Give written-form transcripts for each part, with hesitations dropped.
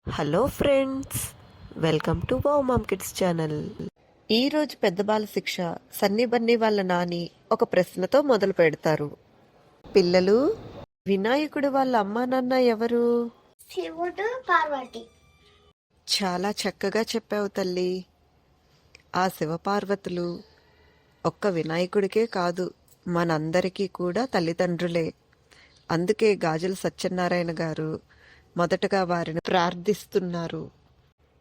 Hello friends, welcome to wow ma'am kids channel. ఈరోజు పెద్ద బాల శిక్ష సన్నీ బన్నీ వాళ్ళ నాని ఒక ప్రశ్నతో మొదలు పెడతారు. పిల్లలు, వినాయకుడు వాళ్ళ అమ్మా నాన్న ఎవరు? శివుడు, పార్వతి. చాలా చక్కగా చెప్పావు తల్లి. ఆ శివపార్వతులు ఒక్క వినాయకుడికే కాదు, మనందరికీ కూడా తల్లిదండ్రులే. అందుకే గాజుల సత్యనారాయణ గారు మొదటగా వారిని ప్రార్థిస్తున్నారు.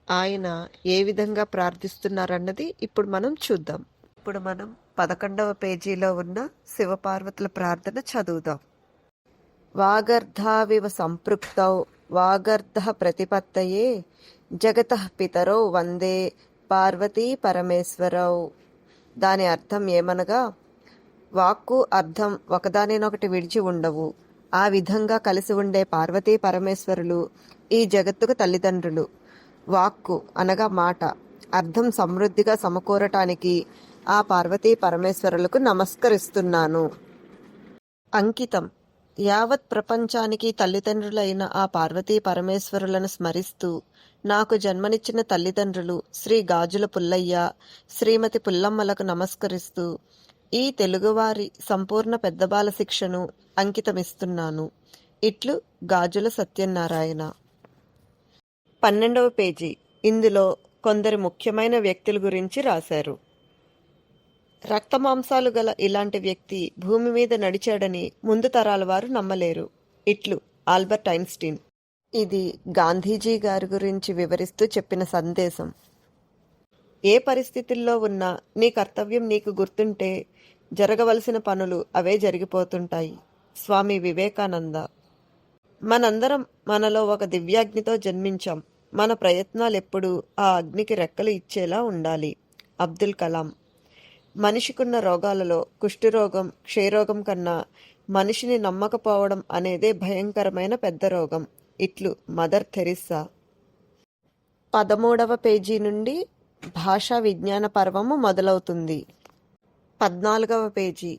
ఆయన ఏ విధంగా ప్రార్థిస్తున్నారన్నది ఇప్పుడు మనం చూద్దాం. ఇప్పుడు మనం 11వ పేజీలో ఉన్న శివపార్వతుల ప్రార్థన చదువుదాం. వాగర్ధావివ సంపృక్తౌ వాగర్ధ ప్రతిపత్తయే జగతః పితరౌ వందే పార్వతీ పరమేశ్వరౌ. దాని అర్థం ఏమనగా, వాక్కు అర్థం ఒకదానినొకటి విడిచి ఉండవు. ఆ విధంగా కలిసి ఉండే పార్వతీ పరమేశ్వరులు ఈ జగత్తుకు తల్లిదండ్రులు. వాక్కు అనగా మాట, అర్థం సమృద్ధిగా సమకూరటానికి ఆ పార్వతీ పరమేశ్వరులకు నమస్కరిస్తున్నాను. అంకితం. యావత్ ప్రపంచానికి తల్లిదండ్రులైన ఆ పార్వతీ పరమేశ్వరులను స్మరిస్తూ, నాకు జన్మనిచ్చిన తల్లిదండ్రులు శ్రీ గాజుల పుల్లయ్య, శ్రీమతి పుల్లమ్మలకు నమస్కరిస్తూ ఈ తెలుగువారి సంపూర్ణ పెద్దబాల శిక్షను అంకితమిస్తున్నాను. ఇట్లు గాజుల సత్యనారాయణ. 12వ పేజీ. ఇందులో కొందరు ముఖ్యమైన వ్యక్తుల గురించి రాశారు. రక్తమాంసాలు గల ఇలాంటి వ్యక్తి భూమి మీద నడిచాడని ముందు తరాల వారు నమ్మలేరు. ఇట్లు ఆల్బర్ట్ ఐన్స్టీన్. ఇది గాంధీజీ గారి గురించి వివరిస్తూ చెప్పిన సందేశం. ఏ పరిస్థితుల్లో ఉన్నా నీ కర్తవ్యం నీకు గుర్తుంటే జరగవలసిన పనులు అవే జరిగిపోతుంటాయి. స్వామి వివేకానంద. మనందరం మనలో ఒక దివ్యాగ్నితో జన్మించాం. మన ప్రయత్నాలెప్పుడూ ఆ అగ్నికి రెక్కలు ఇచ్చేలా ఉండాలి. అబ్దుల్ కలాం. మనిషికున్న రోగాలలో కుష్ఠరోగం, క్షయరోగం కన్నా మనిషిని నమ్మకపోవడం అనేదే భయంకరమైన పెద్ద రోగం. ఇట్లు మదర్ థెరిస్సా. 13వ పేజీ నుండి భాషా విజ్ఞాన పర్వము మొదలవుతుంది. 14వ పేజీ.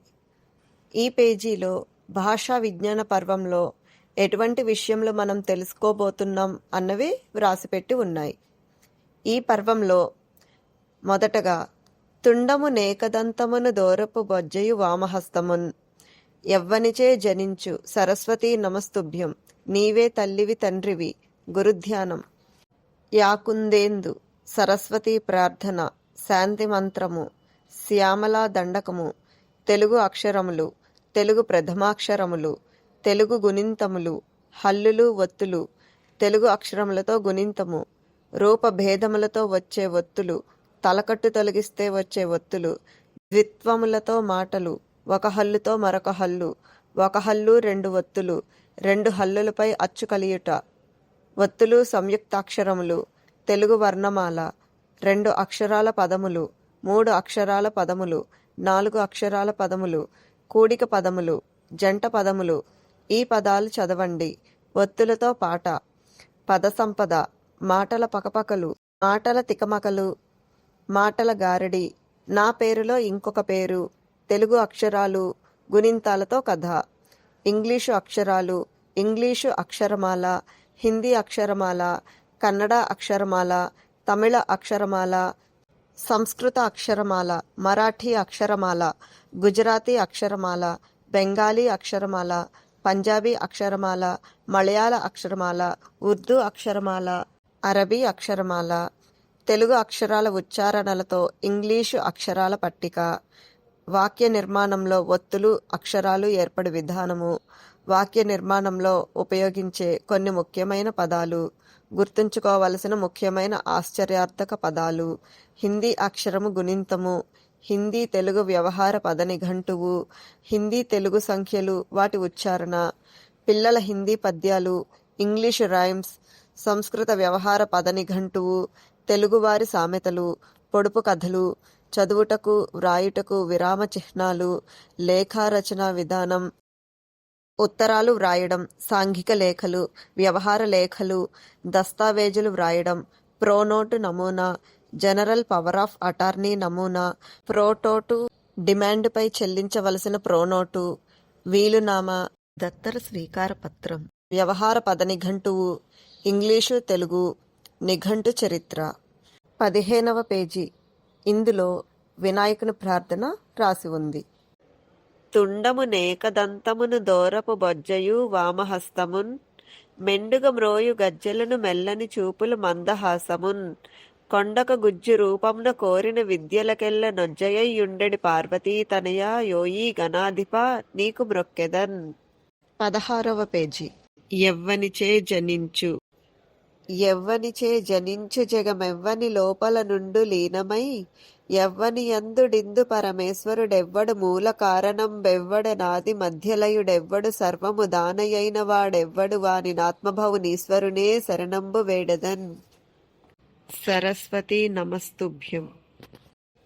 ఈ పేజీలో భాషా విజ్ఞాన పర్వంలో ఎటువంటి విషయంలో మనం తెలుసుకోబోతున్నాం అన్నవి వ్రాసిపెట్టి ఉన్నాయి. ఈ పర్వంలో మొదటగా తుండము నేకదంతమును దోరపు బొజ్జయు వామహస్తమున్ ఎవ్వనిచే జనించు సరస్వతీ నమస్తుభ్యం నీవే తల్లివి తండ్రివి గురుధ్యానం. యాకుందేందు సరస్వతీ ప్రార్థన, శాంతి మంత్రము, శ్యామలా దండకము, తెలుగు అక్షరములు, తెలుగు ప్రథమాక్షరములు, తెలుగు గుణింతములు, హల్లులు ఒత్తులు, తెలుగు అక్షరములతో గుణింతము, రూపభేదములతో వచ్చే ఒత్తులు, తలకట్టు తొలగిస్తే వచ్చే ఒత్తులు, ద్విత్వములతో మాటలు, ఒక హల్లుతో మరొక హల్లు, ఒక హల్లు రెండు ఒత్తులు, రెండు హల్లులపై అచ్చు కలియుట, ఒత్తులు సంయుక్తాక్షరములు, తెలుగు వర్ణమాల, రెండు అక్షరాల పదములు, మూడు అక్షరాల పదములు, నాలుగు అక్షరాల పదములు, కూడిక పదములు, జంట పదములు. ఈ పదాలు చదవండి. ఒత్తులతో పాట. పద సంపద. మాటల పకపకలు, మాటల తికమకలు, మాటల గారడి, నా పేరులో ఇంకొక పేరు, తెలుగు అక్షరాలు, గుణింతాలతో కథ. ఇంగ్లీషు అక్షరాలు, ఇంగ్లీషు అక్షరమాల, హిందీ అక్షరమాల, కన్నడ అక్షరమాల, తమిళ అక్షరమాల, సంస్కృత అక్షరమాల, మరాఠీ అక్షరమాల, గుజరాతీ అక్షరమాల, బెంగాలీ అక్షరమాల, పంజాబీ అక్షరమాల, మలయాళ అక్షరమాల, ఉర్దూ అక్షరమాల, అరబీ అక్షరమాల. తెలుగు అక్షరాల ఉచ్చారణలతో ఇంగ్లీషు అక్షరాల పట్టిక. వాక్య నిర్మాణంలో ఒత్తులు, అక్షరాలు ఏర్పడు విధానము. వాక్య నిర్మాణంలో ఉపయోగించే కొన్ని ముఖ్యమైన పదాలు, గుర్తుంచుకోవలసిన ముఖ్యమైన ఆశ్చర్యార్థక పదాలు. హిందీ అక్షరము గుణింతము, హిందీ తెలుగు వ్యవహార పద నిఘంటువు, హిందీ తెలుగు సంఖ్యలు వాటి ఉచ్చారణ, పిల్లల హిందీ పద్యాలు, ఇంగ్లీషు రైమ్స్, సంస్కృత వ్యవహార పద నిఘంటువు, తెలుగువారి సామెతలు, పొడుపు కథలు, చదువుటకు వ్రాయుటకు విరామ చిహ్నాలు, లేఖారచన విధానం, ఉత్తరాలు వ్రాయడం, సాంఘిక లేఖలు, వ్యవహార లేఖలు, దస్తావేజులు వ్రాయడం, ప్రోనోటు నమూనా, జనరల్ పవర్ ఆఫ్ అటార్నీ నమూనా, ప్రోటోటు, డిమాండ్పై చెల్లించవలసిన ప్రోనోటు, వీలునామా, దత్తర స్వీకార పత్రం, వ్యవహార పద నిఘంటువు, ఇంగ్లీషు తెలుగు నిఘంటు చరిత్ర 15వ పేజీ. ఇందులో వినాయకుని ప్రార్థన రాసి ఉంది. తుండము నేకదంతమును దోరపు బొజ్జయు వామహస్తమున్ మెండుగ మ్రోయు గజ్జెలను మెల్లని చూపులు మందహాసమున్ కొండక గుజ్జు రూపమున కోరిన విద్యలకెల్ల నొజ్జయ్యుండెడి పార్వతీ తనయ యోయి గణాధిప నీకు మ్రొక్కెదన్. 16వ పేజీ. ఎవ్వనిచే జనించు జగమెవ్వని లోపల నుండు లీనమై ఎవ్వని యందుడిందు పరమేశ్వరుడెవ్వడు మూల కారణం బెవ్వడ నాది మధ్యలయుడెవ్వడు సర్వము దానయైన వాడెవ్వడు వాని నాత్మభవునీశ్వరునే శరణంబు వేడదన్. సరస్వతి నమస్తుభ్యం.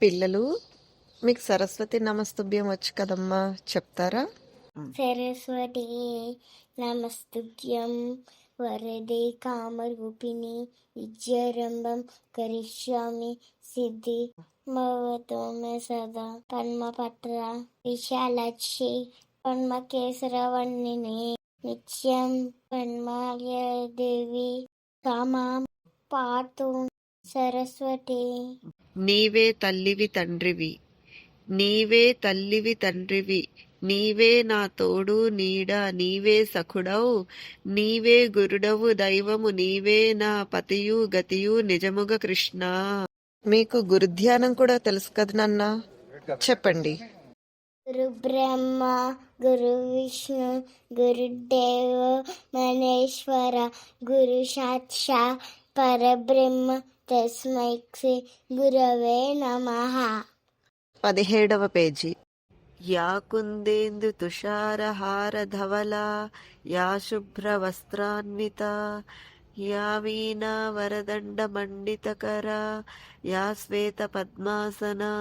పిల్లలు, మీకు సరస్వతి నమస్తుభ్యం వచ్చు కదమ్మా, చెప్తారా? సరస్వతి నమస్తుభ్యం వరదే కామరూపిణి విద్యారంభం కరిష్యామి సిద్ధి భవతు మే సదా పద్మపత్ర విశాలాక్షి పద్మకేసరవర్ణిని నిత్యం పద్మాలయదేవి కామాం పాతు సరస్వతి. నీవే తల్లివి తండ్రివి నీవే నా తోడు నీడ నీవే సఖుడవు నీవే గురుడవు దైవము నీవే నా పతియు గతియు నిజముగ కృష్ణ. మీకు గురుధ్యానం కూడా తెలుసు కదా నాన్న, చెప్పండి. గురు బ్రహ్మ గురు విష్ణు గురుదేవ మహేశ్వర గురు సాక్షా పరబ్రహ్మ తస్మై శ్రీ గురవే నమః. 17వ పేజీ. యా కుందేందు తుషారహార ధవలా యా శుభ్ర వస్త్రాన్విత యా వీణా వరదండ మండితకరా యా శ్వేత పద్మాసనా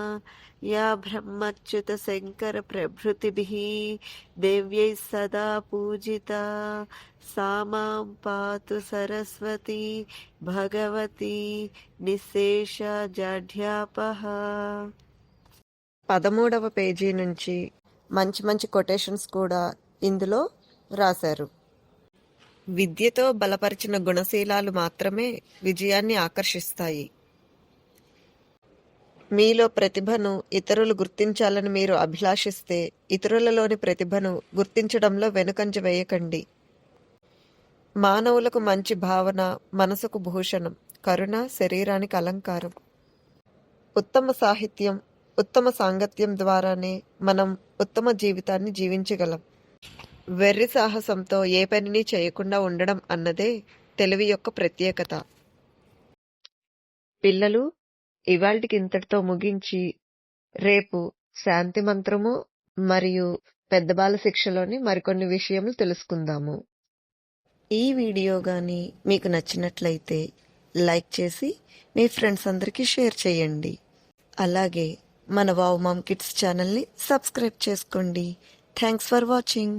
యా బ్రహ్మచ్యుత శంకర ప్రభృతిభిః దేవ్యై సదా పూజితా సా మాం పాతు సరస్వతి భగవతి నిశేష జాఢ్యాపహ. 13వ పేజీ నుంచి మంచి మంచి కొటేషన్స్ కూడా ఇందులో రాశారు. విద్యతో బలపరిచిన గుణశీలాలు మాత్రమే విజయాన్ని ఆకర్షిస్తాయి. మీలో ప్రతిభను ఇతరులు గుర్తించాలని మీరు అభిలాషిస్తే ఇతరులలోని ప్రతిభను గుర్తించడంలో వెనుకంజ వేయకండి. మానవులకు మంచి భావన మనసుకు భూషణం, కరుణ శరీరానికి అలంకారం. ఉత్తమ సాహిత్యం, ఉత్తమ సాంగత్యం ద్వారానే మనం ఉత్తమ జీవితాన్ని జీవించగలం. వెర్రి సాహసంతో ఏ పనిని చేయకుండా ఉండడం అన్నదే తెలివి యొక్క ప్రత్యేకత. పిల్లలు, ఇవాల్టికి ఇంతటితో ముగించి రేపు శాంతి మంత్రము మరియు పెద్ద బాల శిక్షలోని మరికొన్ని విషయములు తెలుసుకుందాము. ఈ వీడియో గాని మీకు నచ్చినట్లయితే లైక్ చేసి మీ ఫ్రెండ్స్ అందరికీ షేర్ చేయండి. అలాగే మన వావ్ మామ్ కిడ్స్ ఛానల్ని సబ్స్క్రైబ్ చేసుకోండి. Thanks for watching.